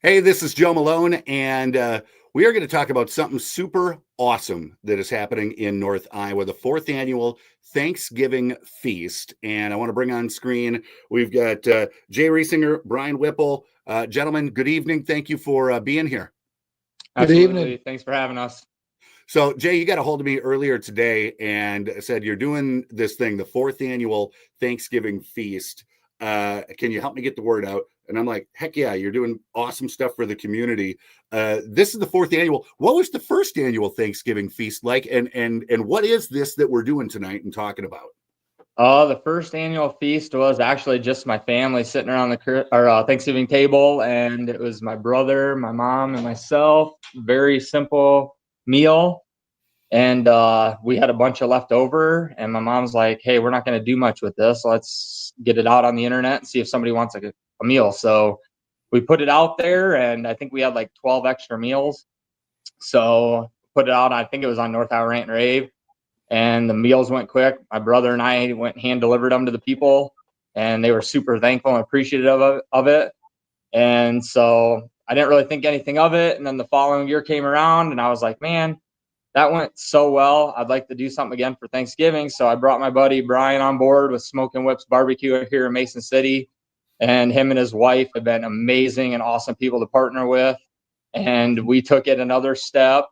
Hey, this is Joe Malone, and we are going to talk about something super awesome that is happening in North Iowa, the fourth annual Thanksgiving Feast. And I want to bring on screen, we've got Jay Riesinger, Brian Whipple. Gentlemen, good evening. Thank you for being here. Good evening. Thanks for having us. So, Jay, you got a hold of me earlier today and said you're doing this thing, the fourth annual Thanksgiving Feast. Can you help me get the word out? And I'm like, heck yeah, you're doing awesome stuff for the community. This is the fourth annual. What was the first annual Thanksgiving Feast like? And what is this that we're doing tonight and talking about? The first annual feast was actually just my family sitting around the Thanksgiving table, and it was my brother, my mom, and myself. Very simple meal, and we had a bunch of leftover. And my mom's like, "Hey, we're not going to do much with this. Let's get it out on the internet and see if somebody wants a meal." So we put it out there, and I think we had like 12 extra meals. So put it out. I think it was on North Iowa Rant and Rave. And the meals went quick. My brother and I went hand delivered them to the people, and they were super thankful and appreciative of it. And so I didn't really think anything of it. And then the following year came around, and I was like, man, that went so well. I'd like to do something again for Thanksgiving. So I brought my buddy Brian on board with Smoking Whips Barbecue here in Mason City. And him and his wife have been amazing and awesome people to partner with. And we took it another step.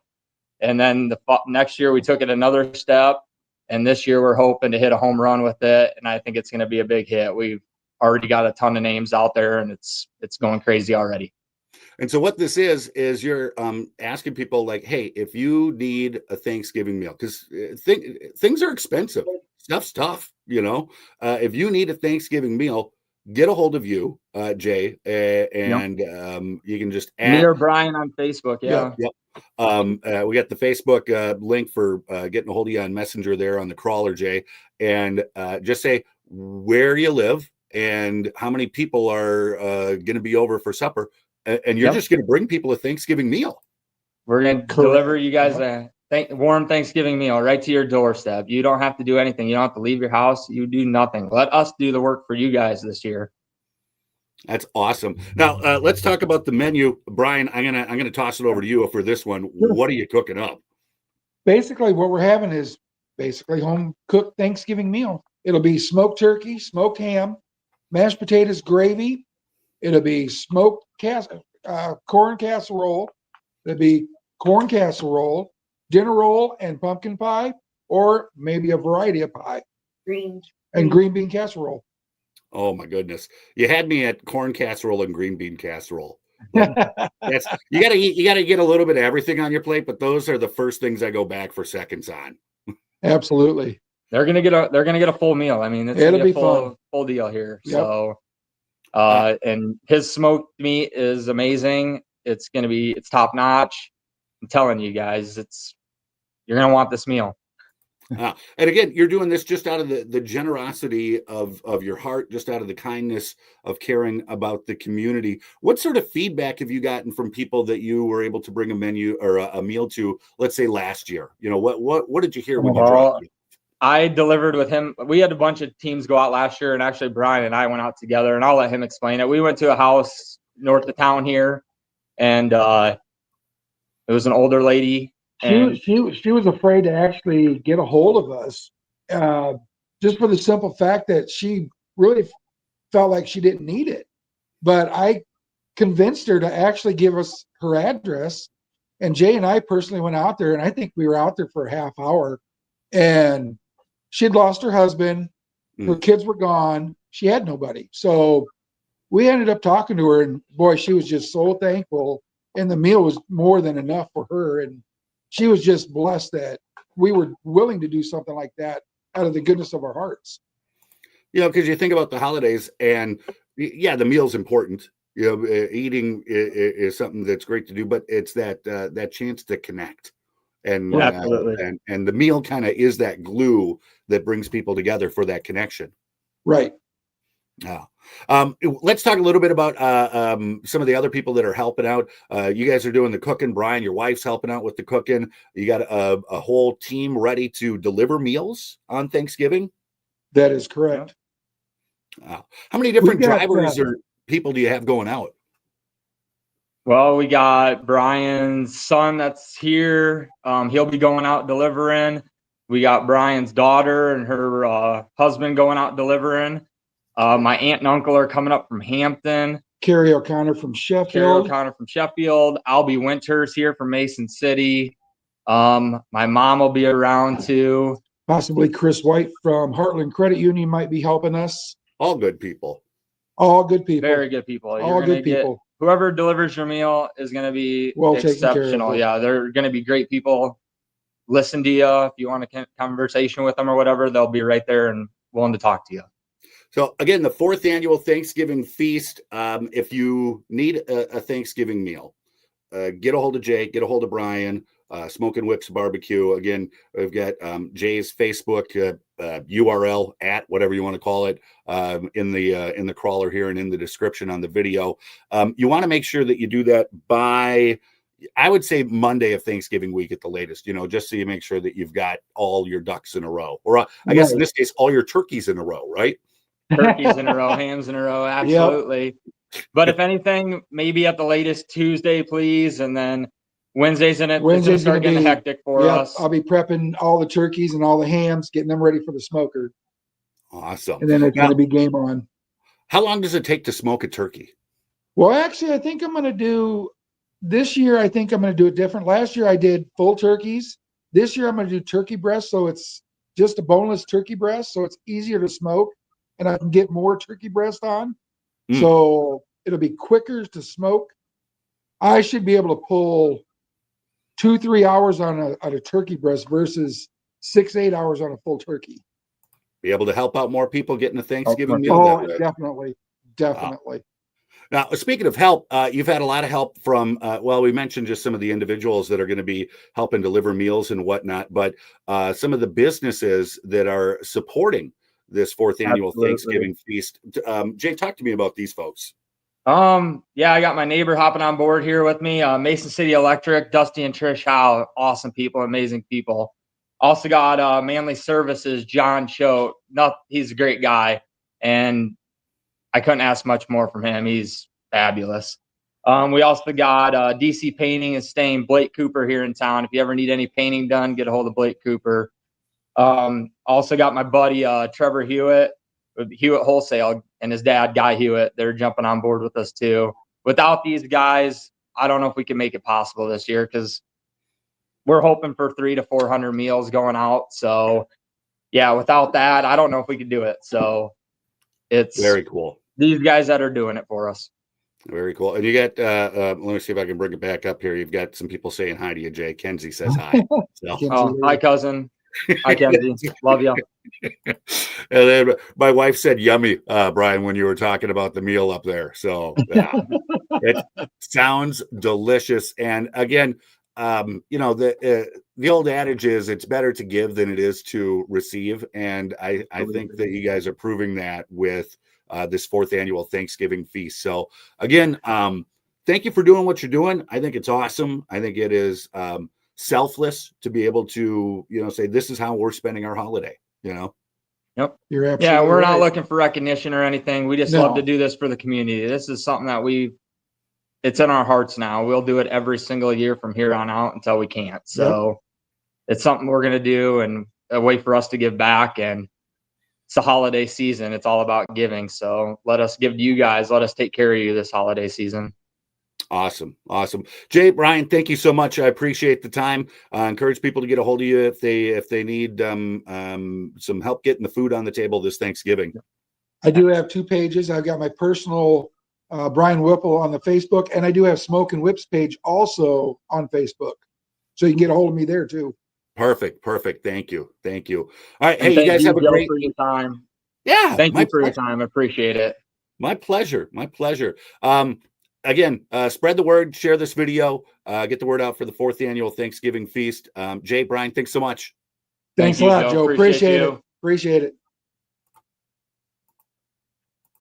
And then the next year we took it another step, and this year we're hoping to hit a home run with it. And I think it's going to be a big hit. We've already got a ton of names out there, and it's going crazy already. And so what this is you're asking people like, hey, if you need a Thanksgiving meal, because things are expensive, stuff's tough, if you need a Thanksgiving meal, get a hold of you, Jay, and you can just add me or Brian on Facebook. Yeah. Yep. We got the Facebook link for getting a hold of you on Messenger there on the crawler, Jay, and just say where you live and how many people are going to be over for supper, and you're just going to bring people a Thanksgiving meal. We're going to deliver you guys a warm Thanksgiving meal right to your doorstep. You don't have to do anything. You don't have to leave your house. You do nothing. Let us do the work for you guys this year. That's awesome. Now let's talk about the menu, Brian. I'm gonna toss it over to you for this one. What are you cooking up? Basically, what we're having is basically home cooked Thanksgiving meal. It'll be smoked turkey, smoked ham, mashed potatoes, gravy. It'll be smoked corn casserole. It'll be corn casserole, dinner roll, and pumpkin pie, or maybe a variety of pie. Green bean casserole. Oh my goodness! You had me at corn casserole and green bean casserole. That's you gotta get a little bit of everything on your plate, but those are the first things I go back for seconds on. Absolutely. They're gonna get a full meal. I mean, it'll be fun. Full deal here. Yep. So and his smoked meat is amazing. It's top notch. I'm telling you guys, you're gonna want this meal. And again, you're doing this just out of the generosity of your heart, just out of the kindness of caring about the community. What sort of feedback have you gotten from people that you were able to bring a menu or a meal to, let's say last year? What did you hear when you dropped it? I delivered with him. We had a bunch of teams go out last year, and actually Brian and I went out together, and I'll let him explain it. We went to a house north of town here, and it was an older lady. She was afraid to actually get a hold of us, just for the simple fact that she really felt like she didn't need it. But I convinced her to actually give us her address, and Jay and I personally went out there, and I think we were out there for a half hour, and she'd lost her husband, her kids were gone, she had nobody. So we ended up talking to her, and boy, she was just so thankful, and the meal was more than enough for her, and she was just blessed that we were willing to do something like that out of the goodness of our hearts. Because you think about the holidays, and the meal's important. Eating is something that's great to do, but it's that chance to connect, and and the meal kind of is that glue that brings people together for that connection. Right. Let's talk a little bit about some of the other people that are helping out. You guys are doing the cooking. Brian, your wife's helping out with the cooking. You got a whole team ready to deliver meals on Thanksgiving? That is correct. How many different drivers or people do you have going out? Well, we got Brian's son that's here. He'll be going out delivering. We got Brian's daughter and her husband going out delivering. My aunt and uncle are coming up from Hampton. Carrie O'Connor from Carrie Sheffield. O'Connor from Sheffield. Albie Winters here from Mason City. My mom will be around too. Possibly Chris White from Heartland Credit Union might be helping us. All good people. All good people. Very good people. You're All gonna good get people. whoever delivers your meal is gonna be Well taken care of. exceptional. Yeah, they're gonna be great people. Listen to you if you want a conversation with them or whatever. They'll be right there and willing to talk to you. So again, the 4th annual Thanksgiving feast. If you need a Thanksgiving meal, get a hold of Jay, get a hold of Brian. Smoking Whips Barbecue. Again, we've got Jay's Facebook URL at whatever you want to call it in the crawler here and in the description on the video. You want to make sure that you do that by, I would say, Monday of Thanksgiving week at the latest. Just so you make sure that you've got all your ducks in a row, or I guess in this case, all your turkeys in a row, right? Turkeys in a row, hams in a row, absolutely. Yep. But if anything, maybe at the latest Tuesday, please, and then Wednesday's in it. Wednesday's going to get hectic for us. I'll be prepping all the turkeys and all the hams, getting them ready for the smoker. Awesome. And then it's going to be game on. How long does it take to smoke a turkey? Well, actually, I think I'm going to do this year. I think I'm going to do it different. Last year I did full turkeys. This year I'm going to do turkey breast. So it's just a boneless turkey breast. So it's easier to smoke and I can get more turkey breast on. So it'll be quicker to smoke. I should be able to pull 2-3 hours on a turkey breast versus 6-8 hours on a full turkey. Be able to help out more people getting a Thanksgiving meal. Oh, definitely. Now, speaking of help, you've had a lot of help from, we mentioned just some of the individuals that are going to be helping deliver meals and whatnot, but some of the businesses that are supporting this 4th annual Thanksgiving feast. Jay, talk to me about these folks. Yeah, I got my neighbor hopping on board here with me. Mason City Electric, Dusty and Trish Howe, awesome people, amazing people. Also got Manly Services, John Choate. He's a great guy, and I couldn't ask much more from him. He's fabulous. We also got DC Painting and Stain, Blake Cooper here in town. If you ever need any painting done, get a hold of Blake Cooper. Also got my buddy Trevor Hewitt with Hewitt Wholesale and his dad Guy Hewitt. They're jumping on board with us too. Without these guys, I don't know if we can make it possible this year because we're hoping for 300 to 400 meals going out. So yeah, without that, I don't know if we could do it. So it's very cool. These guys that are doing it for us. Very cool. And you got, let me see if I can bring it back up here. You've got some people saying hi to you, Jay. Kenzie says hi. So. Hi, cousin. Hi, Kenzie. Love you. And then my wife said yummy, Brian, when you were talking about the meal up there. So it sounds delicious. And again, the old adage is it's better to give than it is to receive. And I think that you guys are proving that with this 4th annual Thanksgiving feast. So again, thank you for doing what you're doing. I think it's awesome. I think it is selfless to be able to, say this is how we're spending our holiday, Yep. You're absolutely yeah, we're not right. looking for recognition or anything. We just love to do this for the community. This is something that it's in our hearts now. We'll do it every single year from here on out until we can't. So it's something we're going to do and a way for us to give back. And it's the holiday season. It's all about giving. So let us give to you guys. Let us take care of you this holiday season. Awesome. Jay, Brian, thank you so much. I appreciate the time. Encourage people to get a hold of you if they need some help getting the food on the table this Thanksgiving. I do have 2 pages. I've got my personal Brian Whipple on the Facebook, and I do have Smoke and Whips page also on Facebook. So you can get a hold of me there too. Perfect. Thank you. All right. Hey, you guys have a great for your time. Yeah. Thank you for your time. I appreciate it. My pleasure. Again, spread the word, share this video, get the word out for the 4th annual Thanksgiving feast. Jay, Brian, thanks so much. Thanks a lot, Joe. Appreciate it.